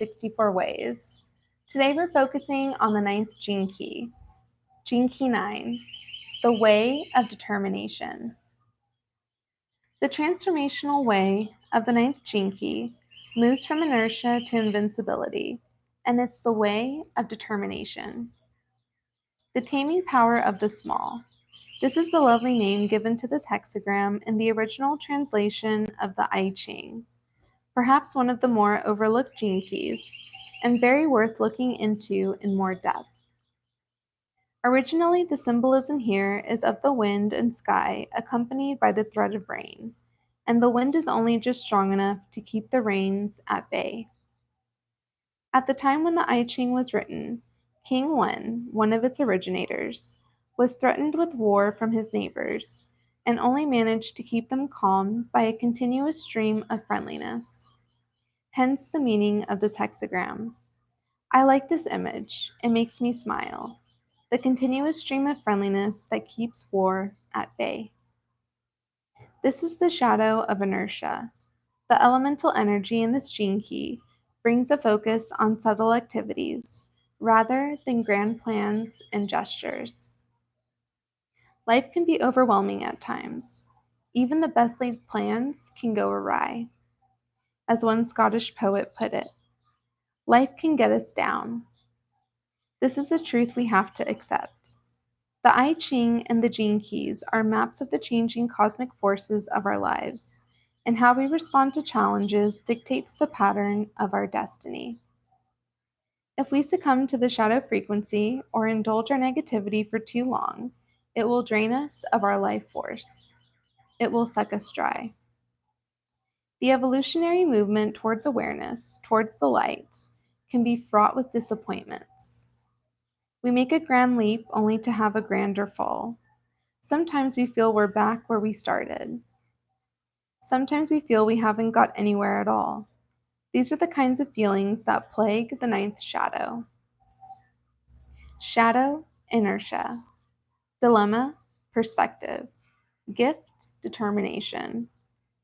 64 ways. Today we're focusing on the 9th gene key. Gene key 9, the way of determination. The transformational way of the 9th gene key moves from inertia to invincibility, and it's the way of determination. The taming power of the small. This is the lovely name given to this hexagram in the original translation of the I Ching, perhaps one of the more overlooked gene keys, and very worth looking into in more depth. Originally, the symbolism here is of the wind and sky accompanied by the threat of rain, and the wind is only just strong enough to keep the rains at bay. At the time when the I Ching was written, King Wen, one of its originators, was threatened with war from his neighbors, and only managed to keep them calm by a continuous stream of friendliness. Hence the meaning of this hexagram. I like this image. It makes me smile. The continuous stream of friendliness that keeps war at bay. This is the shadow of inertia. The elemental energy in this gene key brings a focus on subtle activities rather than grand plans and gestures. Life can be overwhelming at times. Even the best laid plans can go awry. As one Scottish poet put it, life can get us down. This is a truth we have to accept. The I Ching and the gene keys are maps of the changing cosmic forces of our lives, and how we respond to challenges dictates the pattern of our destiny. If we succumb to the shadow frequency or indulge our negativity for too long, it will drain us of our life force. It will suck us dry. The evolutionary movement towards awareness, towards the light, can be fraught with disappointments. We make a grand leap only to have a grander fall. Sometimes we feel we're back where we started. Sometimes we feel we haven't got anywhere at all. These are the kinds of feelings that plague the 9th shadow. Shadow, inertia. Dilemma, perspective. Gift, determination.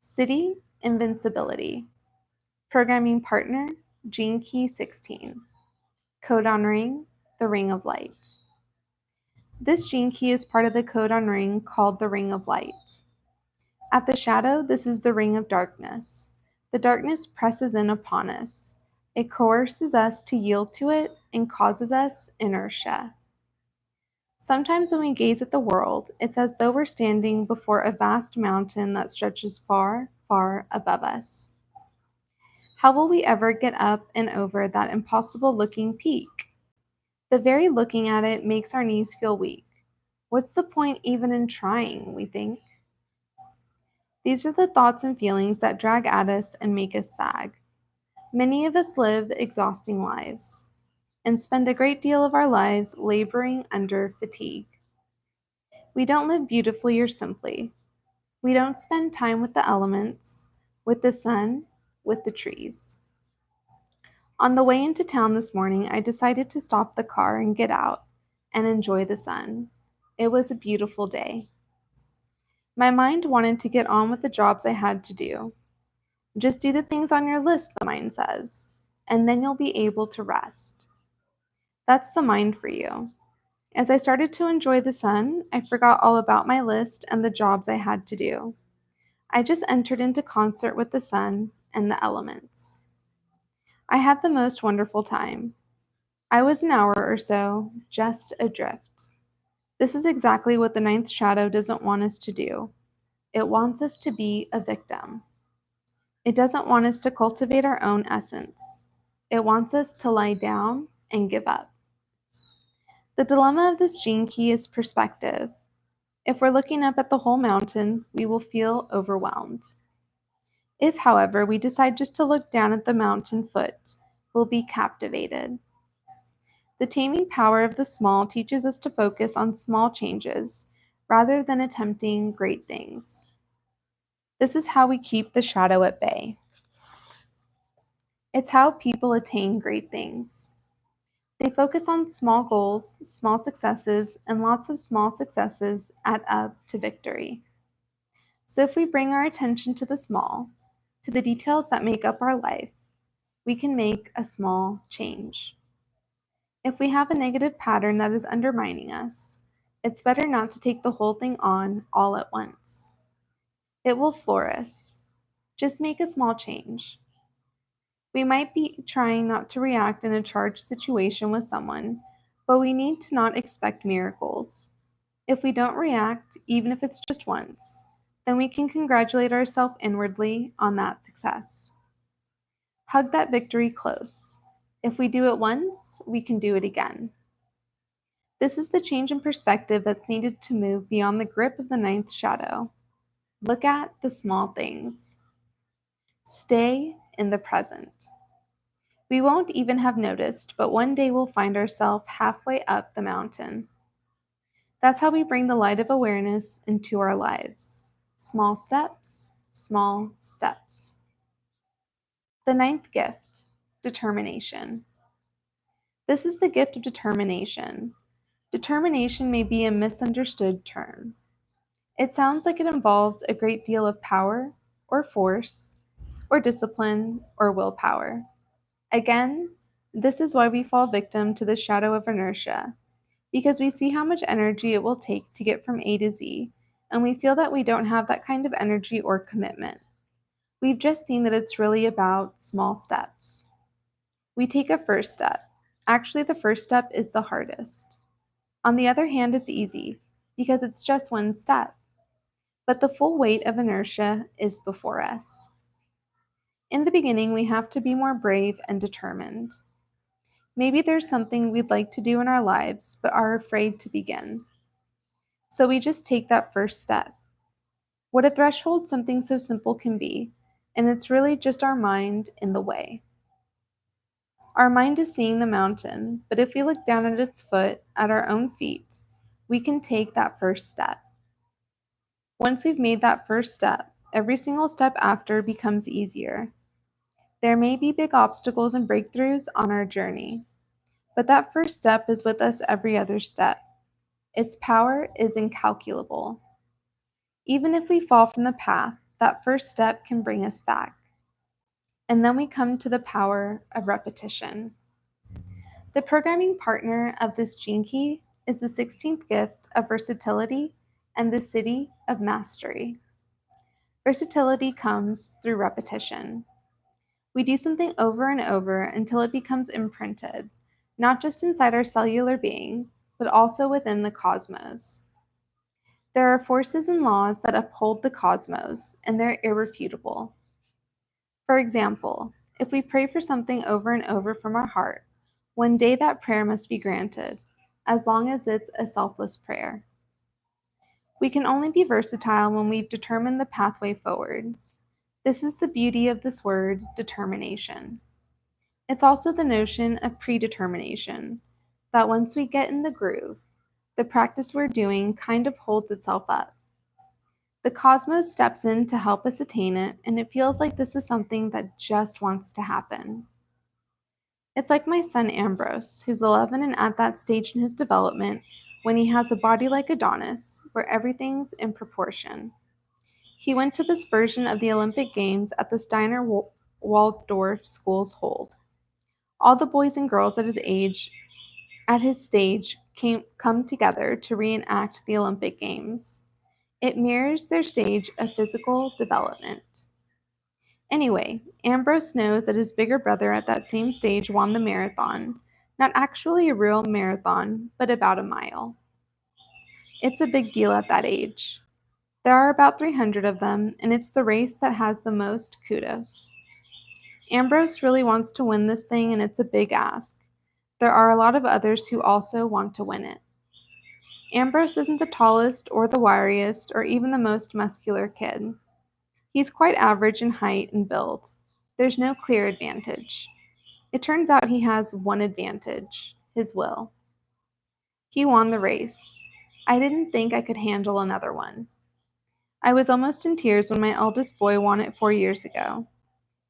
City, invincibility. Programming partner, gene key 16. Codon ring, the ring of light. This gene key is part of the codon ring called the ring of light. At the shadow, this is the ring of darkness. The darkness presses in upon us. It coerces us to yield to it and causes us inertia. Sometimes when we gaze at the world, it's as though we're standing before a vast mountain that stretches far, far above us. How will we ever get up and over that impossible-looking peak? The very looking at it makes our knees feel weak. What's the point even in trying, we think? These are the thoughts and feelings that drag at us and make us sag. Many of us live exhausting lives and spend a great deal of our lives laboring under fatigue. We don't live beautifully or simply. We don't spend time with the elements, with the sun, with the trees. On the way into town this morning, I decided to stop the car and get out and enjoy the sun. It was a beautiful day. My mind wanted to get on with the jobs I had to do. Just do the things on your list, the mind says, and then you'll be able to rest. That's the mind for you. As I started to enjoy the sun, I forgot all about my list and the jobs I had to do. I just entered into concert with the sun and the elements. I had the most wonderful time. I was an hour or so just adrift. This is exactly what the 9th shadow doesn't want us to do. It wants us to be a victim. It doesn't want us to cultivate our own essence. It wants us to lie down and give up. The dilemma of this gene key is perspective. If we're looking up at the whole mountain, we will feel overwhelmed. If, however, we decide just to look down at the mountain foot, we'll be captivated. The taming power of the small teaches us to focus on small changes rather than attempting great things. This is how we keep the shadow at bay. It's how people attain great things. They focus on small goals, small successes, and lots of small successes add up to victory. So if we bring our attention to the small, to the details that make up our life, we can make a small change. If we have a negative pattern that is undermining us, it's better not to take the whole thing on all at once. It will floor us. Just make a small change. We might be trying not to react in a charged situation with someone, but we need to not expect miracles. If we don't react, even if it's just once, then we can congratulate ourselves inwardly on that success. Hug that victory close. If we do it once, we can do it again. This is the change in perspective that's needed to move beyond the grip of the ninth shadow. Look at the small things. Stay in the present. We won't even have noticed, but one day we'll find ourselves halfway up the mountain. That's how we bring the light of awareness into our lives. Small steps, small steps. The ninth gift, determination. This is the gift of determination. Determination may be a misunderstood term. It sounds like it involves a great deal of power, or force, or discipline, or willpower. Again, this is why we fall victim to the shadow of inertia, because we see how much energy it will take to get from A to Z, and we feel that we don't have that kind of energy or commitment. We've just seen that it's really about small steps. We take a first step. Actually, the first step is the hardest. On the other hand, it's easy, because it's just one step. But the full weight of inertia is before us. In the beginning, we have to be more brave and determined. Maybe there's something we'd like to do in our lives, but are afraid to begin. So we just take that first step. What a threshold something so simple can be, and it's really just our mind in the way. Our mind is seeing the mountain, but if we look down at its foot, at our own feet, we can take that first step. Once we've made that first step, every single step after becomes easier. There may be big obstacles and breakthroughs on our journey, but that first step is with us every other step. Its power is incalculable. Even if we fall from the path, that first step can bring us back. And then we come to the power of repetition. The programming partner of this gene key is the 16th gift of versatility and the city of mastery. Versatility comes through repetition. We do something over and over until it becomes imprinted, not just inside our cellular being, but also within the cosmos. There are forces and laws that uphold the cosmos, and they're irrefutable. For example, if we pray for something over and over from our heart, one day that prayer must be granted, as long as it's a selfless prayer. We can only be versatile when we've determined the pathway forward. This is the beauty of this word, determination. It's also the notion of predetermination, that once we get in the groove, the practice we're doing kind of holds itself up. The cosmos steps in to help us attain it, and it feels like this is something that just wants to happen. It's like my son Ambrose, who's 11 and at that stage in his development when he has a body like Adonis, where everything's in proportion. He went to this version of the Olympic Games at the Steiner Waldorf Schools hold. All the boys and girls at his stage come together to reenact the Olympic Games. It mirrors their stage of physical development. Anyway, Ambrose knows that his bigger brother at that same stage won the marathon, not actually a real marathon, but about a mile. It's a big deal at that age. There are about 300 of them, and it's the race that has the most kudos. Ambrose really wants to win this thing, and it's a big ask. There are a lot of others who also want to win it. Ambrose isn't the tallest or the wiriest or even the most muscular kid. He's quite average in height and build. There's no clear advantage. It turns out he has one advantage, his will. He won the race. I didn't think I could handle another one. I was almost in tears when my eldest boy won it 4 years ago.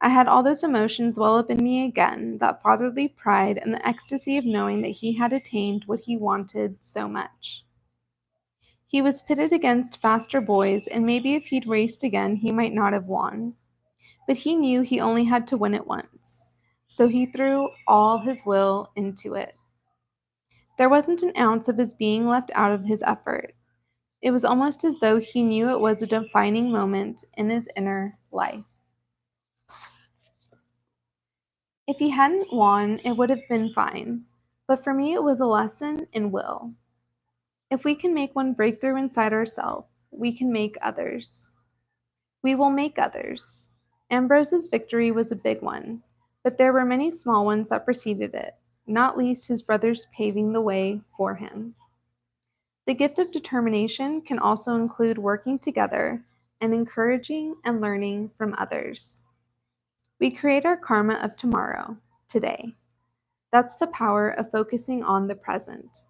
I had all those emotions well up in me again, that fatherly pride and the ecstasy of knowing that he had attained what he wanted so much. He was pitted against faster boys, and maybe if he'd raced again, he might not have won. But he knew he only had to win it once. so he threw all his will into it. There wasn't an ounce of his being left out of his effort. It was almost as though he knew it was a defining moment in his inner life. If he hadn't won, it would have been fine, but for me it was a lesson in will. If we can make one breakthrough inside ourselves, we can make others. We will make others. Ambrose's victory was a big one, but there were many small ones that preceded it, not least his brothers paving the way for him. The gift of determination can also include working together and encouraging and learning from others. We create our karma of tomorrow, today. That's the power of focusing on the present.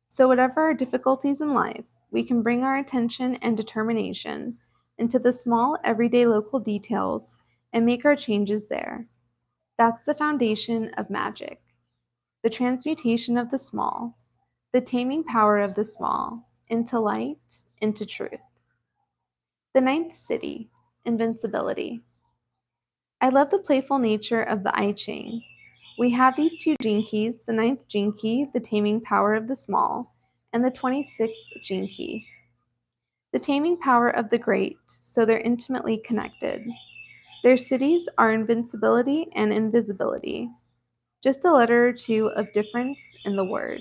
So whatever our difficulties in life, we can bring our attention and determination into the small, everyday local details and make our changes there. That's the foundation of magic. The transmutation of the small, the taming power of the small, into light, into truth. The ninth city, invincibility. I love the playful nature of the I Ching. We have these two gene keys, the ninth gene key, the taming power of the small, and the 26th gene key, the taming power of the great, so they're intimately connected. Their cities are invincibility and invisibility, just a letter or two of difference in the word.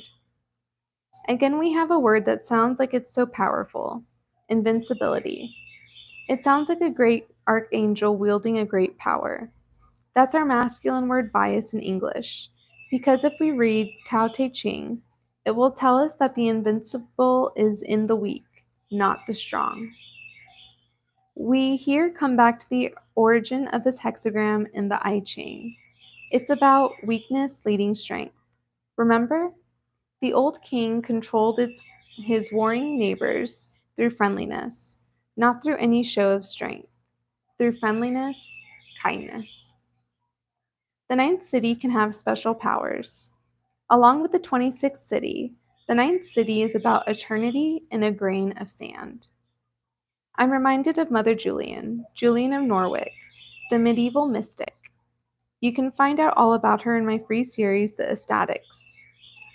Again, we have a word that sounds like it's so powerful, invincibility. It sounds like a great archangel wielding a great power. That's our masculine word bias in English, because if we read Tao Te Ching, it will tell us that the invincible is in the weak, not the strong. We here come back to the origin of this hexagram in the I Ching. It's about weakness leading strength. Remember? The old king controlled his warring neighbors through friendliness, not through any show of strength, through friendliness, kindness. The ninth city can have special powers. Along with the 26th city, the ninth city is about eternity in a grain of sand. I'm reminded of Mother Julian, Julian of Norwich, the medieval mystic. You can find out all about her in my free series, The Ecstatics.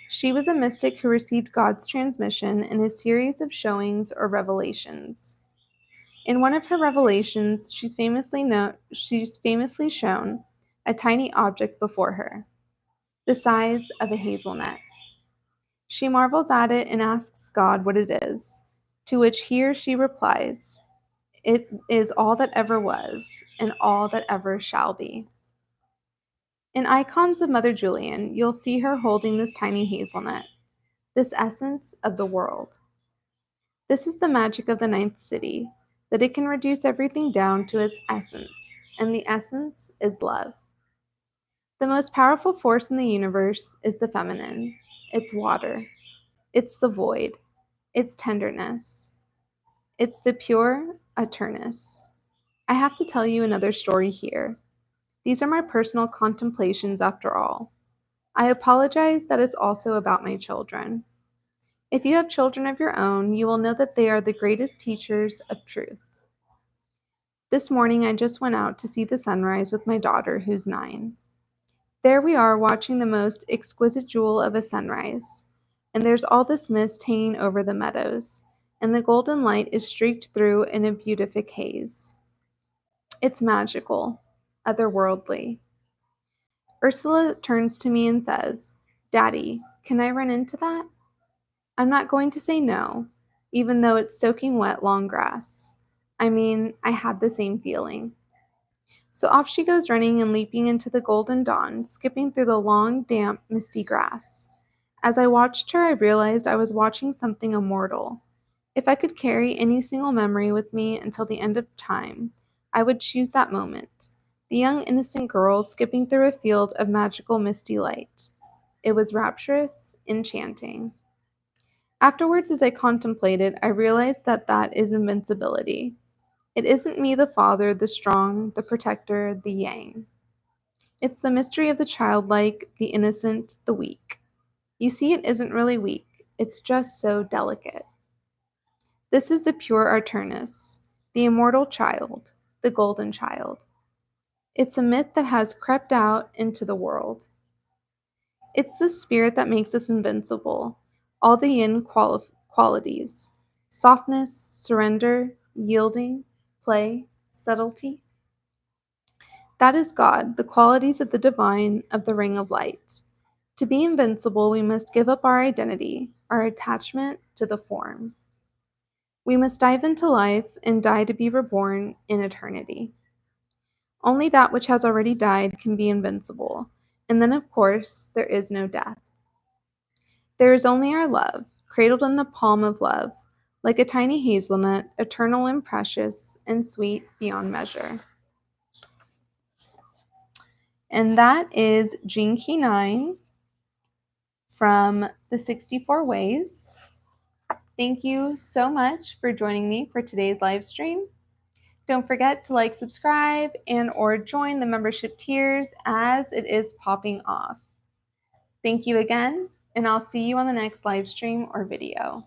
She was a mystic who received God's transmission in a series of showings or revelations. In one of her revelations, she's famously shown a tiny object before her, the size of a hazelnut. She marvels at it and asks God what it is, to which he or she replies, "It is all that ever was, and all that ever shall be." In icons of Mother Julian, you'll see her holding this tiny hazelnut, this essence of the world. This is the magic of the ninth city, that it can reduce everything down to its essence, and the essence is love. The most powerful force in the universe is the feminine. It's water. It's the void. It's tenderness. It's the pure eternus. I have to tell you another story here. These are my personal contemplations after all. I apologize that it's also about my children. If you have children of your own, you will know that they are the greatest teachers of truth. This morning, I just went out to see the sunrise with my daughter, who's 9. There we are watching the most exquisite jewel of a sunrise, and there's all this mist hanging over the meadows, and the golden light is streaked through in a beatific haze. It's magical, otherworldly. Ursula turns to me and says, "Daddy, can I run into that?" I'm not going to say no, even though it's soaking wet long grass. I mean, I had the same feeling. So off she goes running and leaping into the golden dawn, skipping through the long, damp, misty grass. As I watched her, I realized I was watching something immortal. If I could carry any single memory with me until the end of time, I would choose that moment. The young, innocent girl skipping through a field of magical, misty light. It was rapturous, enchanting. Afterwards, as I contemplated, I realized that that is invincibility. It isn't me, the father, the strong, the protector, the yang. It's the mystery of the childlike, the innocent, the weak. You see, it isn't really weak. It's just so delicate. This is the pure Arturnus, the immortal child, the golden child. It's a myth that has crept out into the world. It's the spirit that makes us invincible, all the yin qualities: softness, surrender, yielding, play, subtlety. That is God, the qualities of the divine of the ring of light. To be invincible, we must give up our identity, our attachment to the form. We must dive into life and die to be reborn in eternity. Only that which has already died can be invincible, and then, of course, there is no death. There is only our love, cradled in the palm of love, like a tiny hazelnut, eternal and precious, and sweet beyond measure. And that is Gene Key 9 from the 64 Ways. Thank you so much for joining me for today's live stream. Don't forget to like, subscribe, and or join the membership tiers as it is popping off. Thank you again, and I'll see you on the next live stream or video.